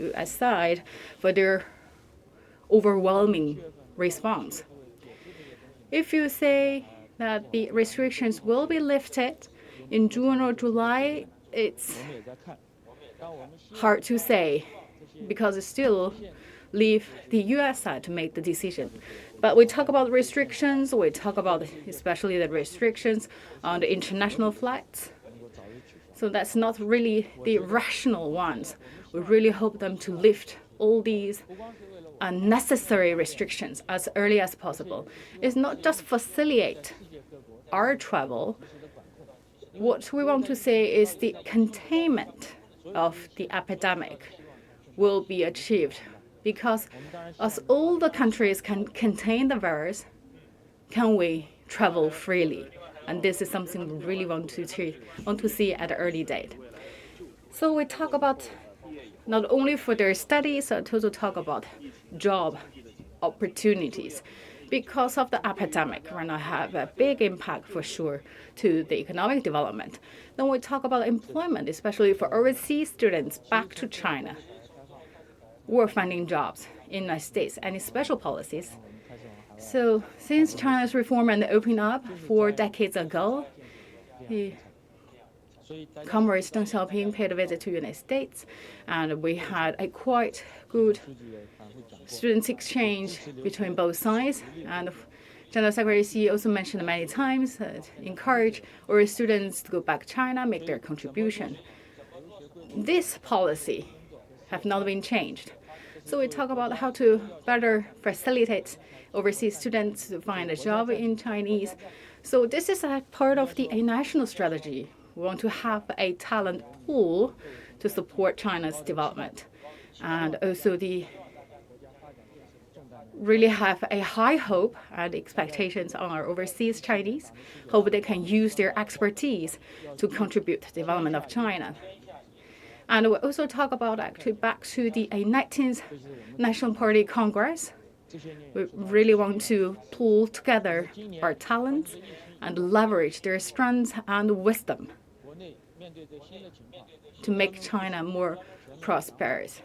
U.S. side for their overwhelming response. If you say that the restrictions will be lifted in June or July, it's hard to say because it still leave the U.S. side to make the decision. But we talk about restrictions, we talk about especially the restrictions on the international flights. So that's not really the rational ones. We really hope them to lift all these unnecessary restrictions as early as possible. It's not just facilitate our travel. What we want to say is the containment of the epidemic will be achieved, because as all the countries can contain the virus, can we travel freely? And this is something we really want to see at an early date. So we talk about not only for their studies, but also talk about job opportunities. Because of the epidemic, we're going to have a big impact for sure to the economic development. Then we talk about employment, especially for overseas students back to China or finding jobs in the United States. Any special policies? So since China's reform and opening up 4 decades ago, Comrade Deng Xiaoping paid a visit to the United States, and we had a quite good students exchange between both sides. And General Secretary Xi also mentioned many times that encourage our students to go back to China, make their contribution. This policy have not been changed. So we talk about how to better facilitate overseas students to find a job in Chinese. So this is a part of the national strategy. We want to have a talent pool to support China's development, and also really have a high hope and expectations on our overseas Chinese. Hope they can use their expertise to contribute to the development of China. And we also talk about actually back to the 19th National Party Congress. We really want to pull together our talents and leverage their strengths and wisdom to make China more prosperous.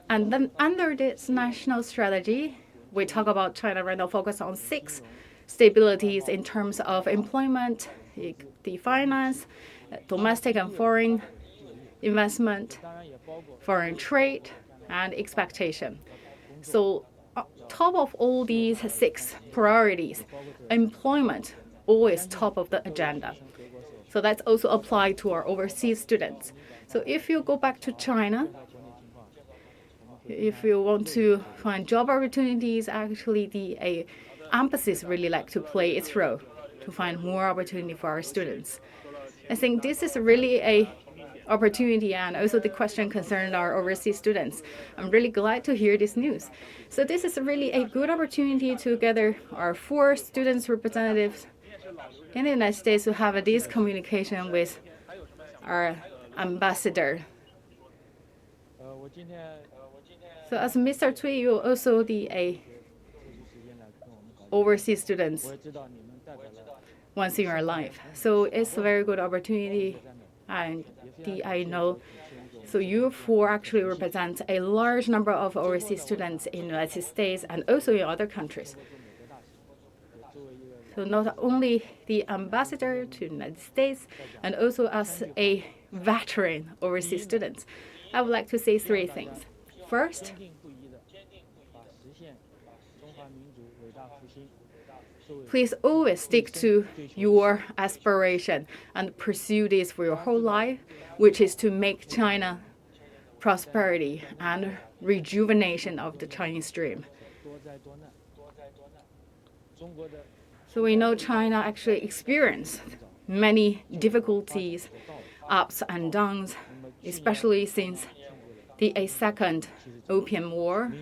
And then under this national strategy, we talk about China right now focus on 6 stabilities in terms of employment, the finance, domestic and foreign investment, foreign trade, and expectation. So top of all these 6 priorities, employment always top of the agenda. So that's also applied to our overseas students. So if you go back to China, if you want to find job opportunities, actually the emphasis really like to play its role to find more opportunity for our students. I think this is really a opportunity, and also the question concerned our overseas students. I'm really glad to hear this news. So this is really a good opportunity to gather our 4 students representatives in the United States to have this communication with our ambassador. So as Mr. Cui, you also the overseas students once in your life. So it's a very good opportunity, and I know. So you 4 actually represent a large number of overseas students in the United States and also in other countries. So not only the ambassador to the United States, and also as a veteran overseas student, I would like to say 3 things. First, please always stick to your aspiration and pursue this for your whole life, which is to make China prosperity and rejuvenation of the Chinese dream. So we know China actually experienced many difficulties, ups and downs, especially since the Second Opium War.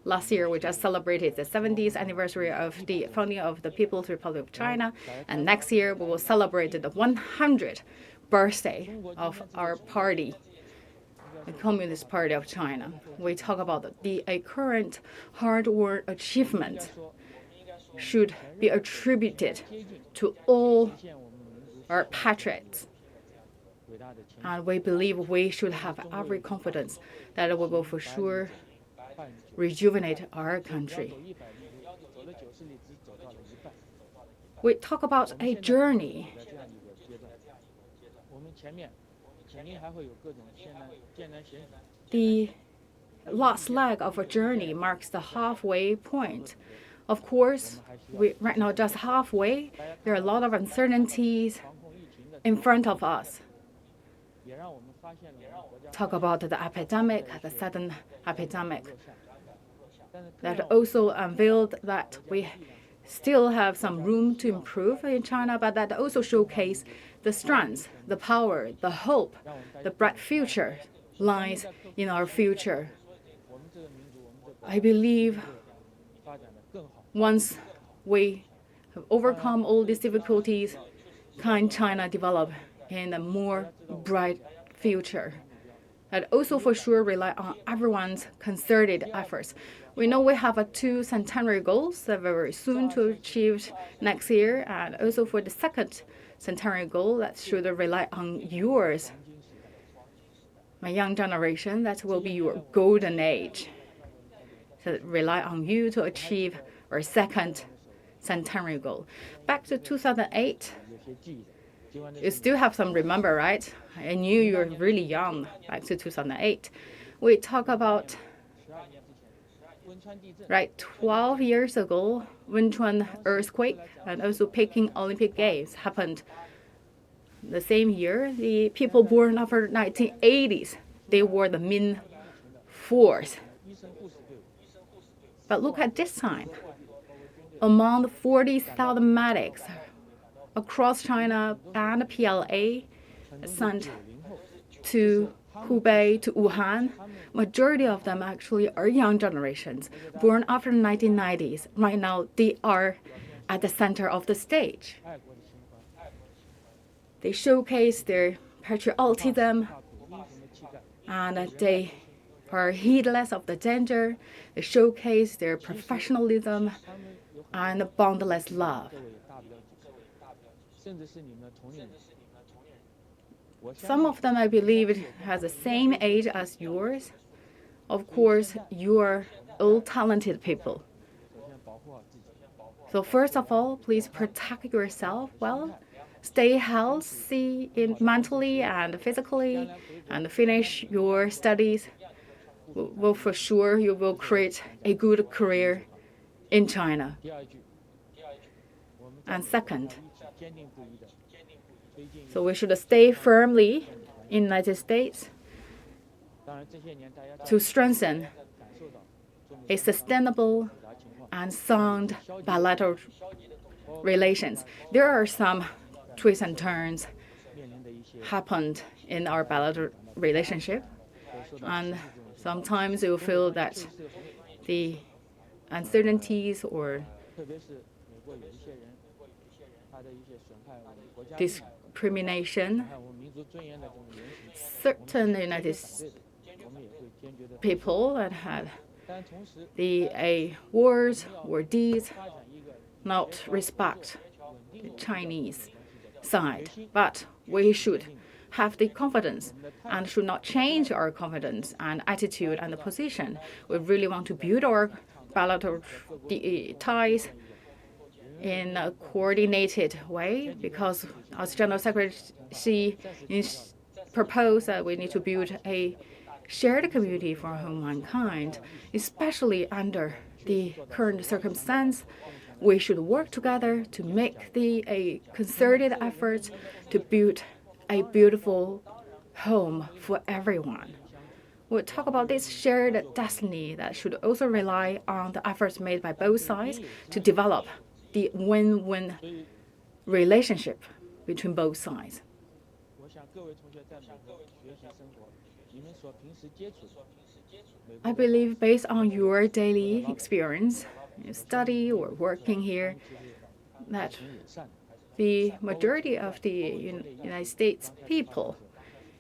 Last year, we just celebrated the 70th anniversary of the founding of the People's Republic of China, and next year we will celebrate the 100th birthday of our party, the Communist Party of China. We talk about the current hard-won achievement should be attributed to all our patriots And we believe we should have every confidence that we will for sure rejuvenate our country. We talk about a journey. The last leg of a journey marks the halfway point. Of course, we right now just halfway. There are a lot of uncertainties in front of us. Talk about the epidemic, the sudden epidemic, that also unveiled that we still have some room to improve in China, but that also showcase the strengths, the power, the hope, the bright future lies in our future. I believe once we have overcome all these difficulties, can China develop in a more bright future? And also for sure rely on everyone's concerted efforts. We know we have 2 centenary goals that are very soon to achieve next year, and also for the second centenary goal that should rely on yours, my young generation. That will be your golden age. So rely on you to achieve our second centenary goal. Back to 2008. You still have some remember, right? I knew you were really young back to 2008. We talk about, right, 12 years ago, Wenchuan earthquake and also Peking Olympic Games happened the same year. The people born after 1980s, they were the main force. But look at this time. Among the 40,000 medics across China and PLA sent to Hubei, to Wuhan, majority of them actually are young generations, born after the 1990s. Right now, they are at the center of the stage. They showcase their patriotism, and they are heedless of the danger. They showcase their professionalism and boundless love. Some of them, I believe, has the same age as yours. Of course, you are all talented people. So first of all, please protect yourself well. Stay healthy mentally and physically, and finish your studies. Well, for sure, you will create a good career in China. And second, so we should stay firmly in the United States to strengthen a sustainable and sound bilateral relations. There are some twists and turns happened in our bilateral relationship, and sometimes you feel that the uncertainties or discrimination, certain United States people that had the words or deeds not respect the Chinese side, but we should have the confidence and should not change our confidence and attitude and the position. We really want to build our bilateral ties in a coordinated way, because as General Secretary Xi proposed that we need to build a shared community for humankind, especially under the current circumstance. We should work together to make a concerted effort to build a beautiful home for everyone. We'll talk about this shared destiny that should also rely on the efforts made by both sides to develop the win-win relationship between both sides. I believe based on your daily experience, study or working here, that the majority of the United States people,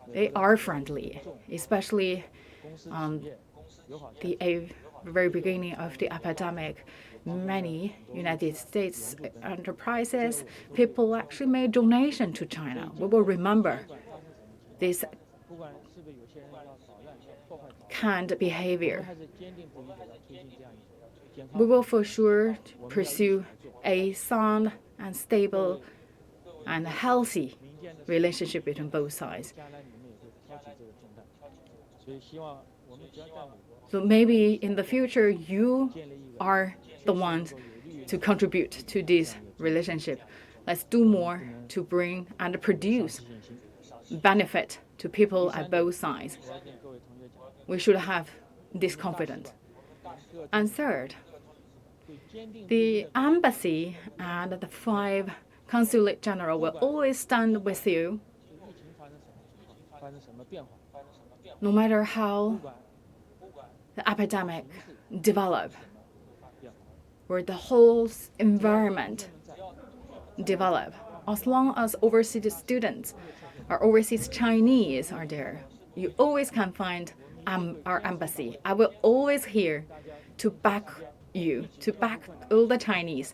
they are friendly, especially the very beginning of the epidemic. Many United States enterprises, people actually made donation to China. We will remember this canned behavior. We will for sure pursue a sound and stable and healthy relationship between both sides. So maybe in the future, you are the ones to contribute to this relationship. Let's do more to bring and produce benefit to people at both sides. We should have this confidence. And third, the embassy and the 5 consulate general will always stand with you, no matter how the epidemic develop, or the whole environment develop. As long as overseas students or overseas Chinese are there, you always can find our embassy. I will always here to back you, to back all the Chinese,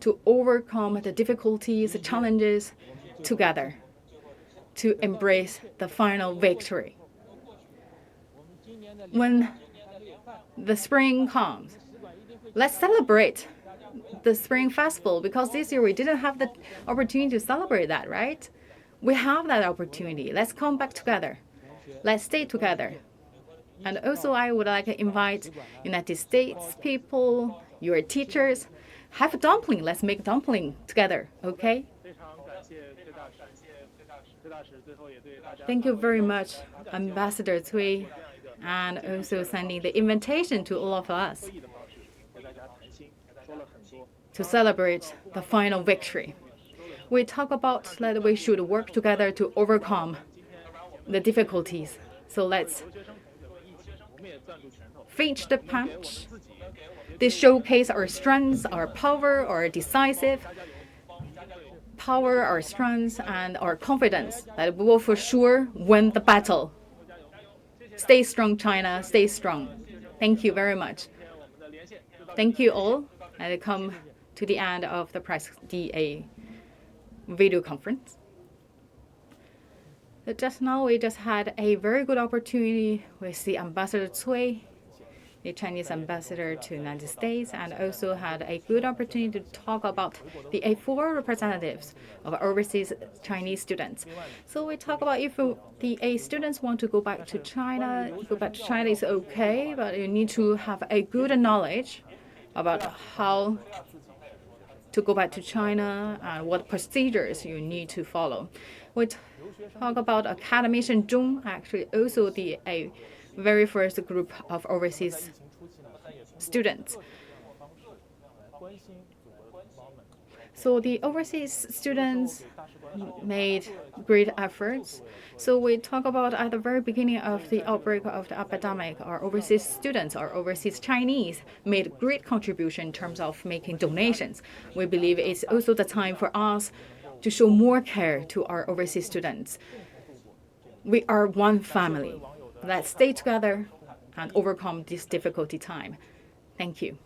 to overcome the difficulties, the challenges together, to embrace the final victory. When the spring comes, let's celebrate the Spring Festival, because this year we didn't have the opportunity to celebrate that, right? We have that opportunity. Let's come back together. Let's stay together. And also, I would like to invite United States people, your teachers, have a dumpling. Let's make dumpling together, okay? Thank you very much, Ambassador Cui, and also sending the invitation to all of us to celebrate the final victory. We talk about that we should work together to overcome the difficulties. So let's finish the punch. This showcase our strengths, our power, our decisive power, our strengths, and our confidence that we will for sure win the battle. Stay strong, China. Stay strong. Thank you very much. Thank you all. I come to the end of the Press DA video conference. So just now, we just had a very good opportunity with the Ambassador Cui, the Chinese ambassador to the United States, and also had a good opportunity to talk about the A4 representatives of overseas Chinese students. So we talk about if the students want to go back to China is okay, but you need to have a good knowledge about how to go back to China and what procedures you need to follow. We talk about Academy Shenzhong, actually also the very first group of overseas students. So the overseas students made great efforts. So we talk about at the very beginning of the outbreak of the epidemic, our overseas students, our overseas Chinese made great contribution in terms of making donations. We believe it's also the time for us to show more care to our overseas students. We are one family. Let's stay together and overcome this difficult time. Thank you.